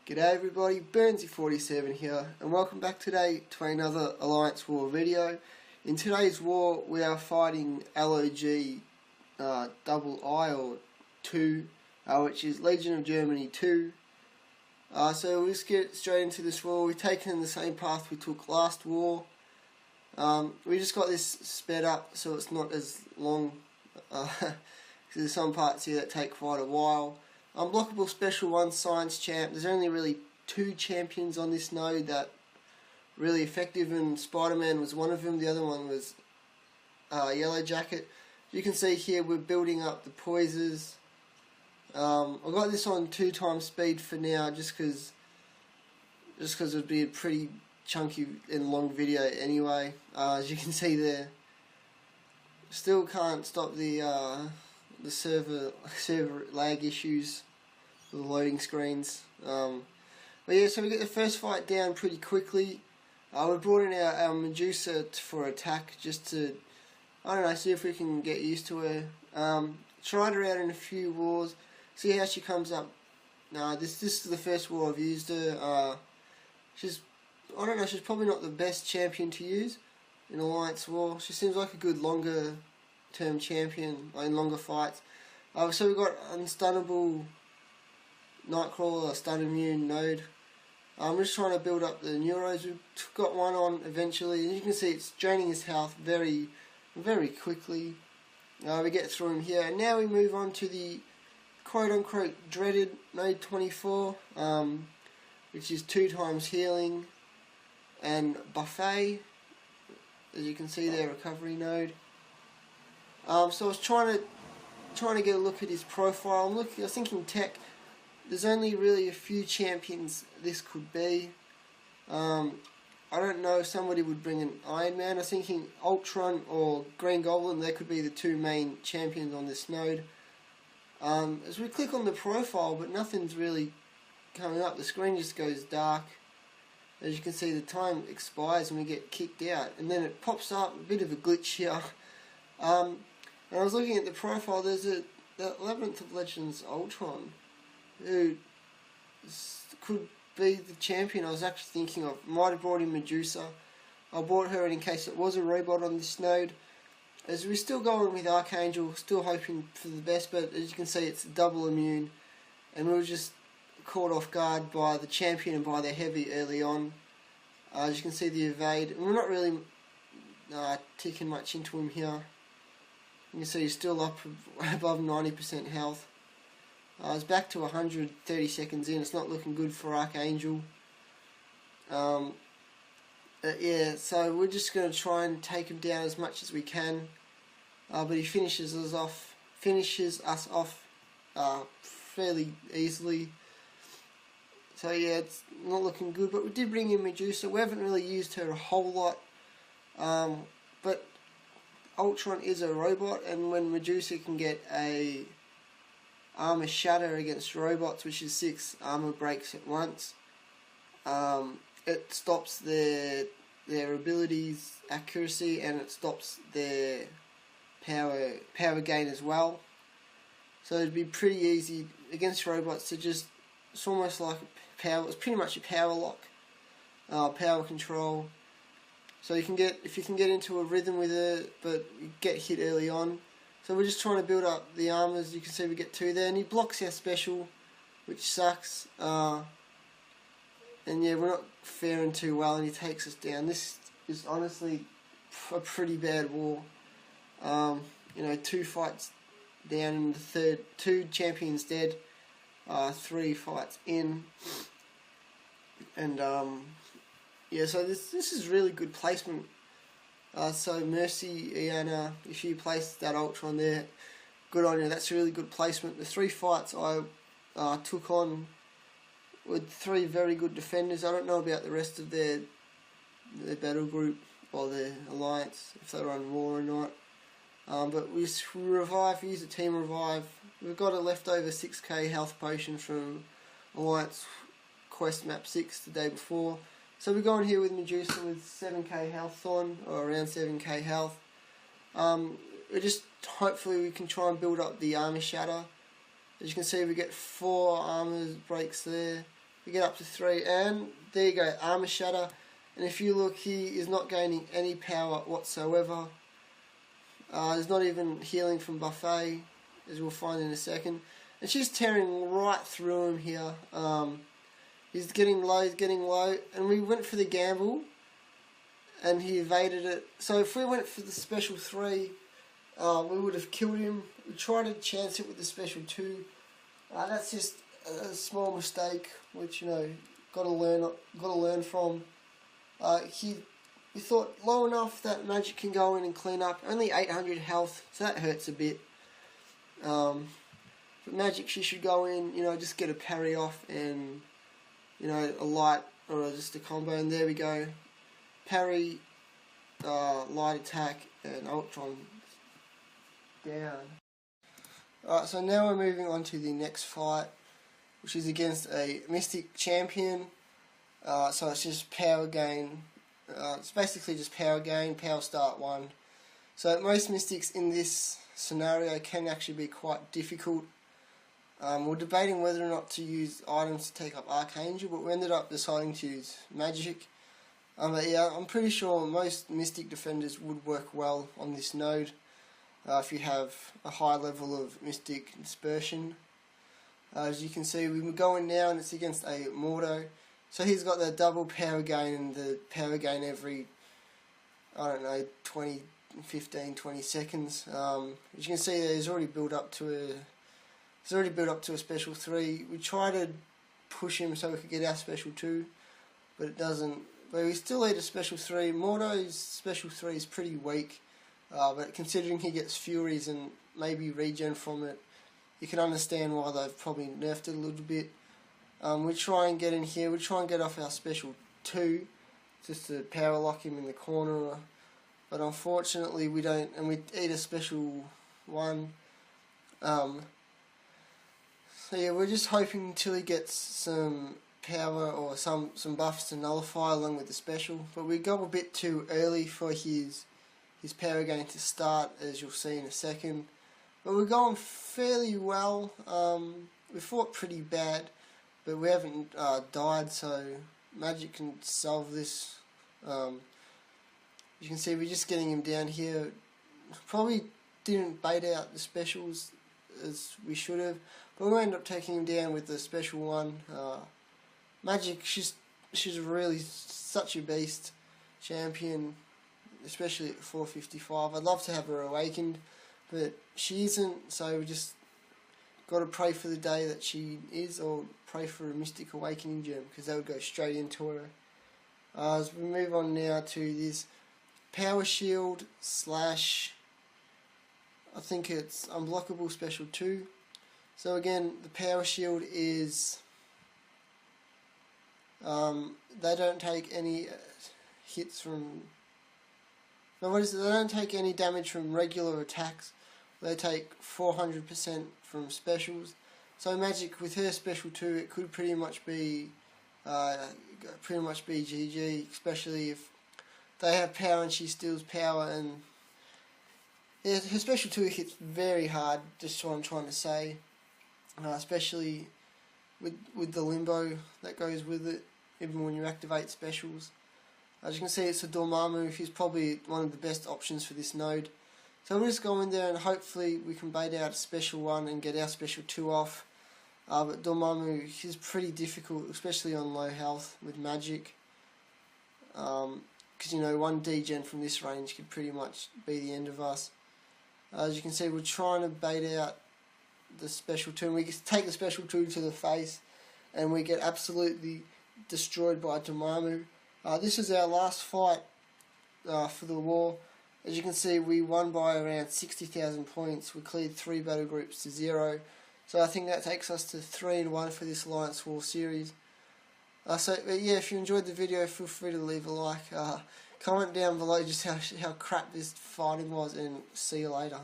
G'day everybody, Burnsy47 here, and welcome back today to another Alliance War video. In today's war we are fighting LogII or 2, which is Legion of Germany 2. So we'll just get straight into this war. We've taken the same path we took last war. We just got this sped up so it's not as long, because there's some parts here that take quite a while. Unblockable Special 1 Science Champ. There's only really 2 champions on this node that really effective, and Spider-Man was one of them. The other one was Yellow Jacket. You can see here we're building up the poises. I've got this on 2 times speed for now, just because it would be a pretty chunky and long video anyway. As you can see there, still can't stop the server lag issues with the loading screens. But yeah, so we get the first fight down pretty quickly. We brought in our Medusa for attack, just to, I don't know, see if we can get used to her. Tried her out in a few wars, see how she comes up. This is the first war I've used her. She's probably not the best champion to use in Alliance War. She seems like a good longer term champion in longer fights. So we've got Unstunnable Nightcrawler, Stun Immune node. I'm just trying to build up the Neuros. We've got one on eventually, and you can see it's draining his health very, very quickly. We get through him here, and now we move on to the quote-unquote dreaded node 24, which is 2 times healing and buffet. As you can see there, recovery node. So I was trying to get a look at his profile. I was thinking tech. There's only really a few champions this could be. I don't know if somebody would bring an Iron Man. I was thinking Ultron or Green Goblin. They could be the 2 main champions on this node. As we click on the profile, but nothing's really coming up. The screen just goes dark. As you can see, the time expires and we get kicked out, and then it pops up. A bit of a glitch here. And I was looking at the profile. There's the Labyrinth of Legends Ultron, who could be the champion I was actually thinking of. Might have brought in Medusa. I brought her in case it was a robot on this node. As we're still going with Archangel, still hoping for the best, but as you can see, it's double immune, and we were just caught off guard by the champion and by their heavy early on. As you can see, the evade, and we're not really ticking much into him here. You can see he's still up above 90% health. It's back to 130 seconds in. It's not looking good for Archangel. Yeah, so we're just going to try and take him down as much as we can. But he finishes us off fairly easily. So yeah, it's not looking good. But we did bring in Medusa. We haven't really used her a whole lot. But Ultron is a robot, and when Medusa can get a armor shatter against robots, which is 6 armor breaks at once, it stops their abilities accuracy, and it stops their power gain as well. So it'd be pretty easy against robots to just, it's almost like it's pretty much a power lock, power control. So if you can get into a rhythm with it, but you get hit early on. So we're just trying to build up the armors. You can see we get 2 there, and he blocks our special, which sucks. And yeah, we're not faring too well, and he takes us down. This is honestly a pretty bad war. 2 fights down in the third, 2 champions dead, 3 fights in, and yeah, so this is really good placement. So Mercy, Iana, if you place that Ultron there, good on you. That's a really good placement. The 3 fights I took on with 3 very good defenders. I don't know about the rest of their battle group or their alliance, if they're on war or not. But we use a team revive. We've got a leftover 6k health potion from Alliance Quest Map 6 the day before. So we're going here with Medusa with 7k health on, or around 7k health. Hopefully we can try and build up the armor shatter. As you can see, we get 4 armor breaks there. We get up to 3, and there you go, Armor Shatter. And if you look, he is not gaining any power whatsoever. There's not even healing from Buffet, as we'll find in a second. And she's tearing right through him here. He's getting low, and we went for the gamble, and he evaded it. So if we went for the special 3, we would have killed him. We tried to chance it with the special 2. That's just a small mistake, which, you know, got to learn from. We thought low enough that Magic can go in and clean up. Only 800 health, so that hurts a bit. But Magic, she should go in, you know, just get a parry off and, you know, a light or just a combo. And there we go. Parry, light attack, and Ultron down. Alright, so now we're moving on to the next fight, which is against a Mystic champion. So it's just power gain. It's basically just power gain, power start 1. So most Mystics in this scenario can actually be quite difficult. We're debating whether or not to use items to take up Archangel, but we ended up deciding to use Magic. But yeah, I'm pretty sure most Mystic defenders would work well on this node if you have a high level of Mystic dispersion. As you can see, we were going now, and it's against a Mordo. So he's got the double power gain and the power gain every, I don't know, 15, 20 seconds. As you can see, he's already built up to a special 3. We try to push him so we could get our special 2, but it doesn't. But we still need a special 3. Mordo's special 3 is pretty weak, but considering he gets Furies and maybe regen from it, you can understand why they've probably nerfed it a little bit. We try and get in here, we try and get off our special 2, just to power lock him in the corner, but unfortunately we don't, and we eat a special 1. So yeah, we're just hoping until he gets some power or some buffs to nullify along with the special, but we go a bit too early for his power gain to start, as you'll see in a second. But we're going fairly well. We fought pretty bad, but we haven't died, so Magic can solve this. You can see we're just getting him down here. Probably didn't bait out the specials as we should have, but we ended up taking him down with the special 1. Magic, she's really such a beast champion, especially at 455. I'd love to have her awakened, but she isn't, so we just got to pray for the day that she is, or pray for a Mystic Awakening gem, because that would go straight into her. As we move on now to this Power Shield / I think it's Unblockable Special 2. So again, the Power Shield is, they don't take any hits from, no, what is it? They don't take any damage from regular attacks. They take 400% from specials. So Magic, with her special 2, it could pretty much be GG, especially if they have power and she steals power. And yeah, her special 2 hits very hard, just what I'm trying to say, especially with the limbo that goes with it, even when you activate specials. As you can see, it's a Dormammu. He's probably one of the best options for this node. So we'll just go in there and hopefully we can bait out a special 1 and get our special 2 off. But Dormammu, he's pretty difficult, especially on low health with Magic. Because, you know, 1 degen from this range could pretty much be the end of us. As you can see, we're trying to bait out the special 2. And we take the special 2 to the face and we get absolutely destroyed by Dormammu. This is our last fight for the war. As you can see, we won by around 60,000 points. We cleared 3 battle groups to 0. So I think that takes us to 3-1 for this Alliance War series. So yeah, if you enjoyed the video, feel free to leave a like. Comment down below just how crap this fighting was, and see you later.